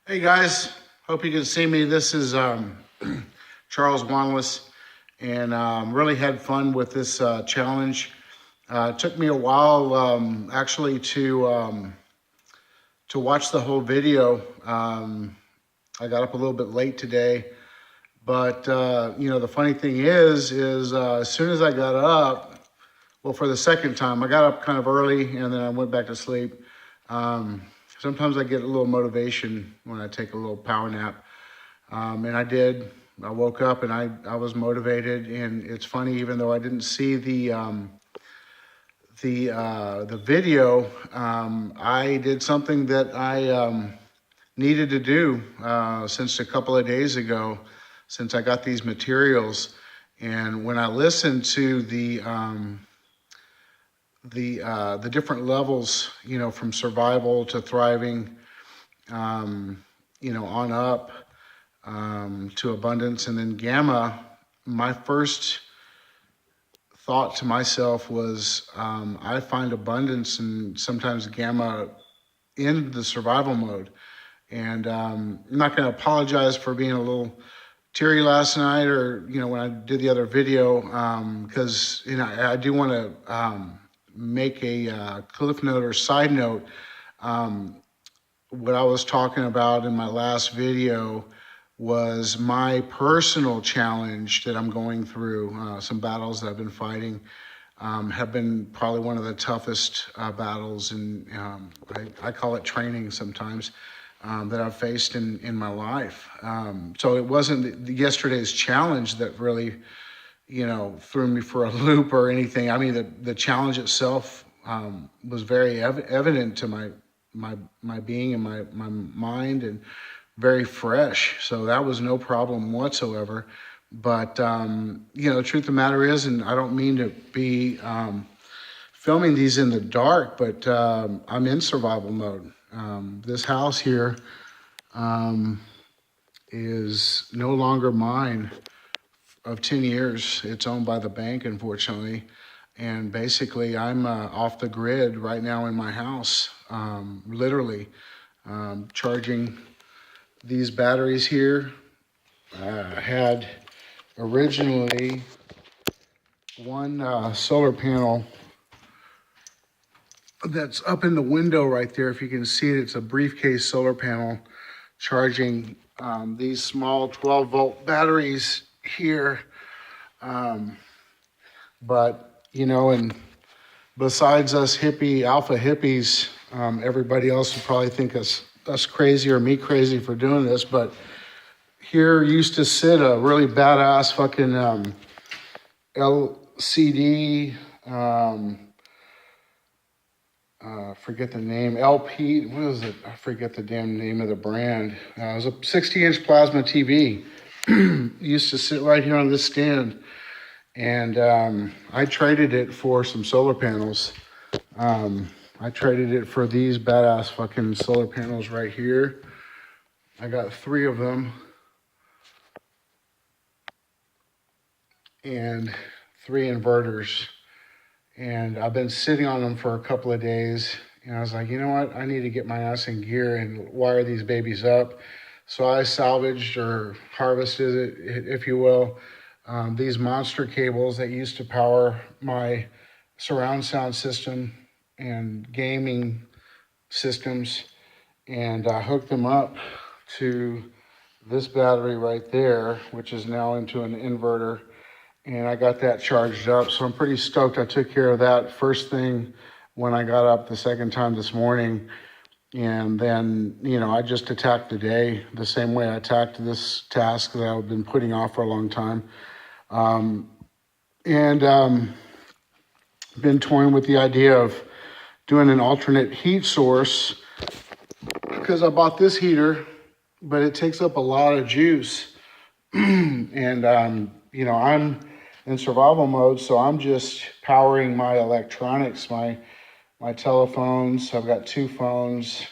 Hey guys, hope you can see me. This is Charles Wanless, and really had fun with this challenge. It took me a while actually to watch the whole video. I got up a little bit late today, but the funny thing is as soon as I got up, well, for the second time, I got up kind of early and then I went back to sleep. Sometimes I get a little motivation when I take a little power nap. And I did. I woke up and I was motivated. And it's funny, even though I didn't see the video, I did something that I needed to do since a couple of days ago, since I got these materials. And when I listened to the different levels, from survival to thriving, on up to abundance, and then gamma, my first thought to myself was, I find abundance and sometimes gamma in the survival mode. And I'm not going to apologize for being a little teary last night or, when I did the other video, because, I do want to make a cliff note or side note. What I was talking about in my last video was my personal challenge that I'm going through. Some battles that I've been fighting have been probably one of the toughest battles, and I call it training sometimes, that I've faced in my life. So it wasn't yesterday's challenge that really threw me for a loop or anything. I mean, the challenge itself was very evident to my being and my mind, and very fresh. So that was no problem whatsoever. But the truth of the matter is, and I don't mean to be filming these in the dark, but I'm in survival mode. This house here is no longer mine. Of 10 years. It's owned by the bank, unfortunately. And basically, I'm off the grid right now in my house, literally charging these batteries here. I had originally one solar panel that's up in the window right there. If you can see it, it's a briefcase solar panel charging these small 12-volt batteries here. But and besides us Alpha Hippies, everybody else would probably think us crazy or me crazy for doing this, but here used to sit a really badass fucking LCD, forget the name, LP, what is it? I forget the damn name of the brand. It was a 60-inch plasma TV. Used to sit right here on this stand, and I traded it for some solar panels. I traded it for these badass fucking solar panels right here. I got 3 of them and 3 inverters, and I've been sitting on them for a couple of days, and I was like, you know what, I need to get my ass in gear and wire these babies up. So I salvaged or harvested it, if you will, these monster cables that used to power my surround sound system and gaming systems, and I hooked them up to this battery right there, which is now into an inverter, and I got that charged up. So I'm pretty stoked. I took care of that first thing when I got up the second time this morning. And then, I just attacked the day the same way I attacked this task that I've been putting off for a long time. Been toying with the idea of doing an alternate heat source, because I bought this heater, but it takes up a lot of juice. And, I'm in survival mode, so I'm just powering my electronics, my telephones. I've got 2 phones.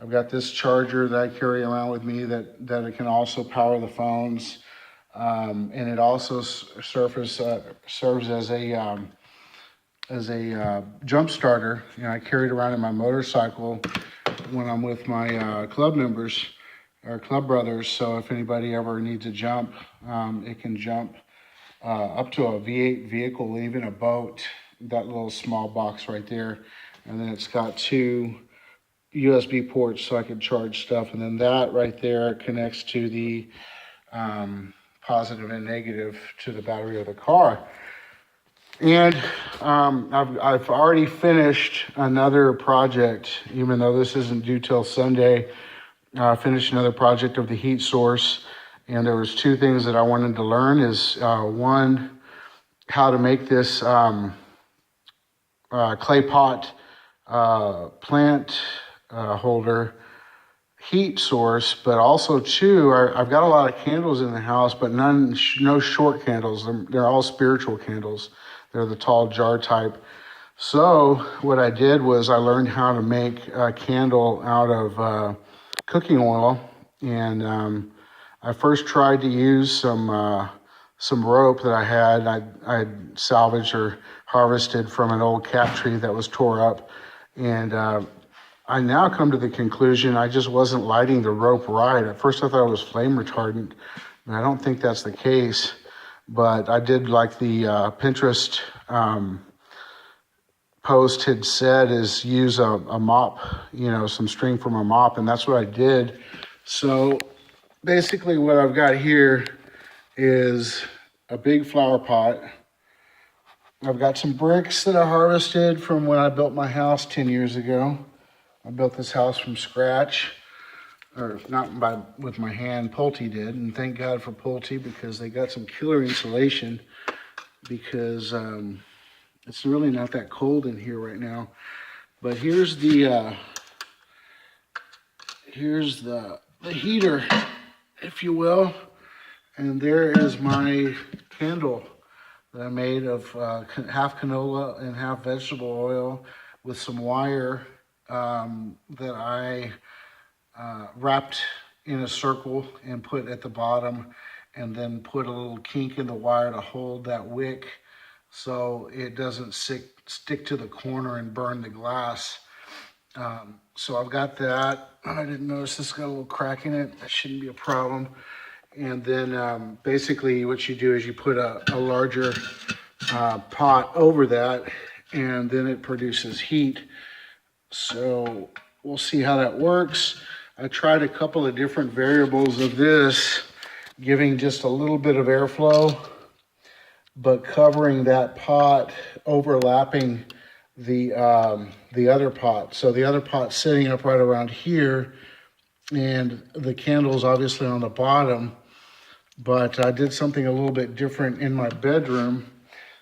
I've got this charger that I carry around with me that it can also power the phones. And it also serves as a jump starter. I carry it around in my motorcycle when I'm with my club members. are Club Brothers. So if anybody ever needs a jump, it can jump up to a V8 vehicle, even a boat, that little small box right there. And then it's got 2 USB ports so I can charge stuff. And then that right there connects to the positive and negative to the battery of the car. And I've already finished another project, even though this isn't due till Sunday. I finished another project of the heat source, and there was 2 things that I wanted to learn. Is one, how to make this clay pot plant holder heat source, but also 2, I've got a lot of candles in the house, but no short candles. They're all spiritual candles. They're the tall jar type. So what I did was I learned how to make a candle out of cooking oil, and I first tried to use some rope that I salvaged or harvested from an old cat tree that was tore up, and I now come to the conclusion I just wasn't lighting the rope right. At first I thought it was flame retardant, and I don't think that's the case. But I did like the Pintrest post had said, is use a mop, some string from a mop, and that's what I did. So basically what I've got here is a big flower pot. I've got some bricks that I harvested from when I built my house 10 years ago. I built this house from scratch, or not with my hand, Pulte did, and thank God for Pulte because they got some killer insulation because it's really not that cold in here right now. But here's the heater, if you will, and there is my candle that I made of half canola and half vegetable oil with some wire that I wrapped in a circle and put at the bottom, and then put a little kink in the wire to hold that wick so it doesn't stick to the corner and burn the glass. So I've got that. I didn't notice this got a little crack in it. That shouldn't be a problem. And then basically what you do is you put a larger pot over that, and then it produces heat. So we'll see how that works. I tried a couple of different variables of this, giving just a little bit of airflow, but covering that pot, overlapping the other pot. So the other pot's sitting up right around here, and the candle's obviously on the bottom, but I did something a little bit different in my bedroom.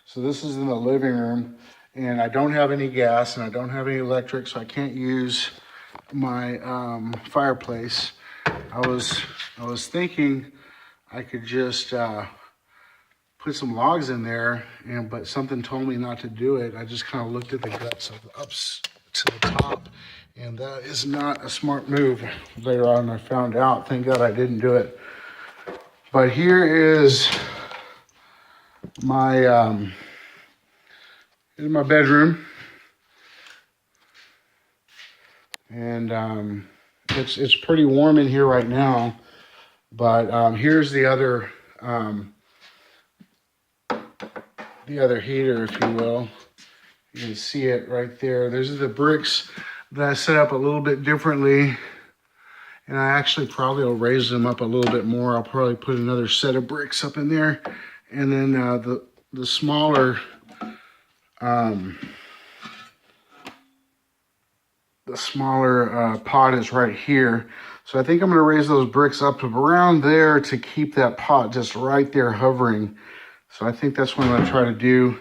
So this is in the living room, and I don't have any gas and I don't have any electric, so I can't use my fireplace. I was thinking I could just put some logs in there, but something told me not to do it. I just kind of looked at the guts of up to the top, and that is not a smart move. Later on I found out. Thank God I didn't do it. But here is my bedroom, and it's pretty warm in here right now. But here's the other heater, if you will. You can see it right there. Those are the bricks that I set up a little bit differently. And I actually probably will raise them up a little bit more. I'll probably put another set of bricks up in there. And then the smaller pot is right here. So I think I'm going to raise those bricks up to around there to keep that pot just right there hovering. So I think that's what I'm going to try to do.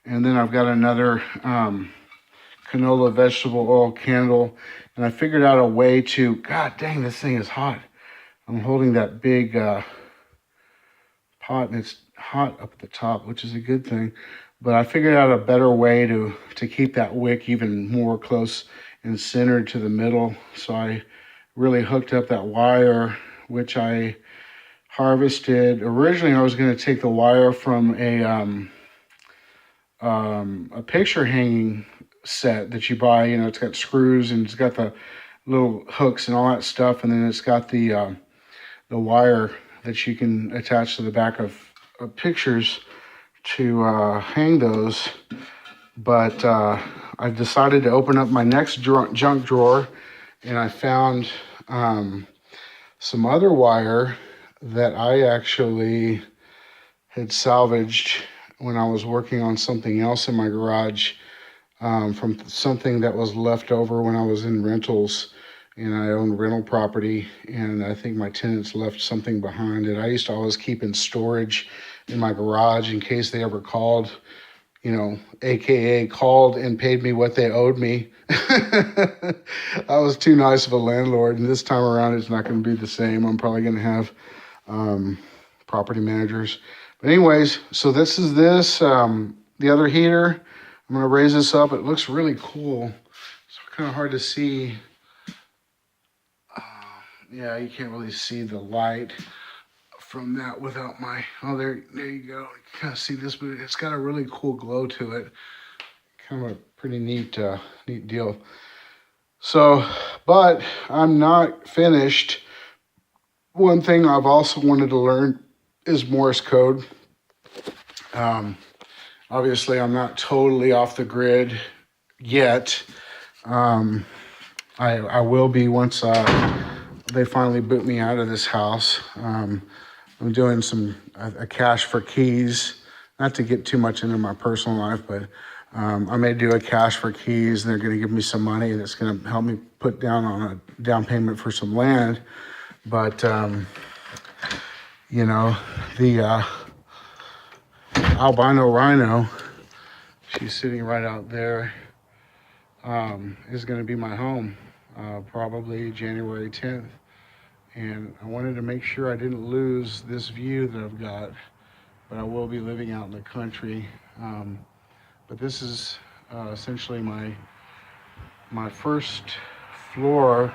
And then I've got another canola vegetable oil candle. And I figured out a way to, God dang, this thing is hot. I'm holding that big pot, and it's hot up at the top, which is a good thing. But I figured out a better way to keep that wick even more close and centered to the middle. So I really hooked up that wire, which I harvested. Originally, I was going to take the wire from a picture hanging set that you buy. You know, it's got screws and it's got the little hooks and all that stuff, and then it's got the wire that you can attach to the back of pictures to hang those. But I decided to open up my next junk drawer, and I found some other wire that I actually had salvaged when I was working on something else in my garage, from something that was left over when I was in rentals, and I owned rental property, and I think my tenants left something behind that I used to always keep in storage in my garage in case they ever called, you know, AKA called and paid me what they owed me. I was too nice of a landlord, and this time around it's not going to be the same. I'm probably going to have property managers. But anyways, so this is the other heater. I'm going to raise this up. It looks really cool. It's kind of hard to see. Yeah, you can't really see the light from that without my, oh, there you go. You kind of see this, but it's got a really cool glow to it. Kind of a pretty neat deal. So, but I'm not finished. One thing I've also wanted to learn is Morse code. Obviously, I'm not totally off the grid yet. I will be once they finally boot me out of this house. I'm doing a cash for keys, not to get too much into my personal life, but I may do a cash for keys, and they're going to give me some money that's going to help me put down on a down payment for some land. But you know, the albino rhino, she's sitting right out there, is going to be my home, probably January 10th. And I wanted to make sure I didn't lose this view that I've got, but I will be living out in the country. But this is essentially my first floor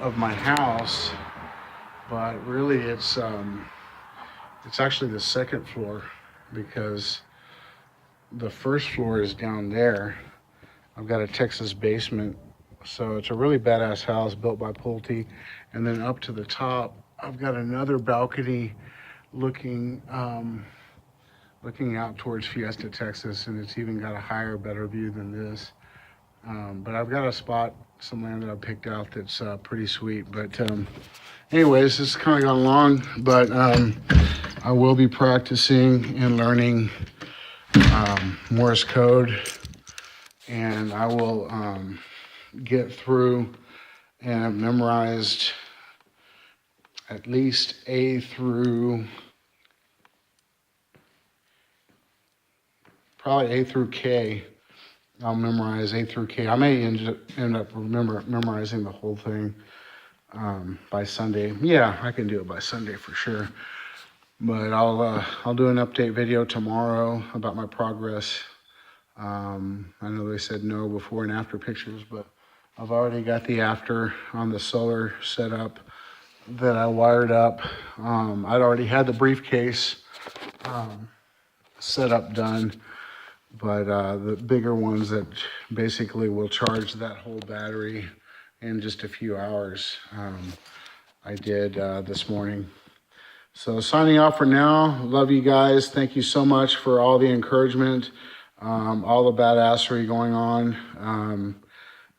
of my house, but really it's actually the second floor, because the first floor is down there. I've got a Texas basement. So it's a really badass house built by Pulte. And then up to the top, I've got another balcony looking out towards Fiesta, Texas, and it's even got a higher, better view than this. But I've got a spot, some land that I picked out that's pretty sweet. But anyways, this has kind of gone long, but I will be practicing and learning Morse code, and I will get through and have memorized at least A through K. I'll memorize A through K. I may end up memorizing the whole thing by Sunday. Yeah, I can do it by Sunday for sure. But I'll do an update video tomorrow about my progress. I know they said no before and after pictures, but I've already got the after on the solar setup that I wired up. I'd already had the briefcase setup done, but the bigger ones that basically will charge that whole battery in just a few hours, I did this morning. So signing off for now. Love you guys. Thank you so much for all the encouragement, all the badassery going on.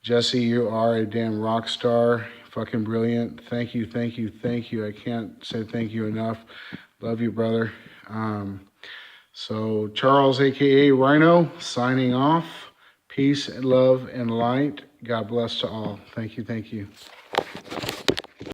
Jesse, you are a damn rock star. Fucking brilliant. Thank you, thank you, thank you. I can't say thank you enough. Love you, brother. So Charles, aka Rhino, signing off. Peace and love and light. God bless to all. Thank you, thank you.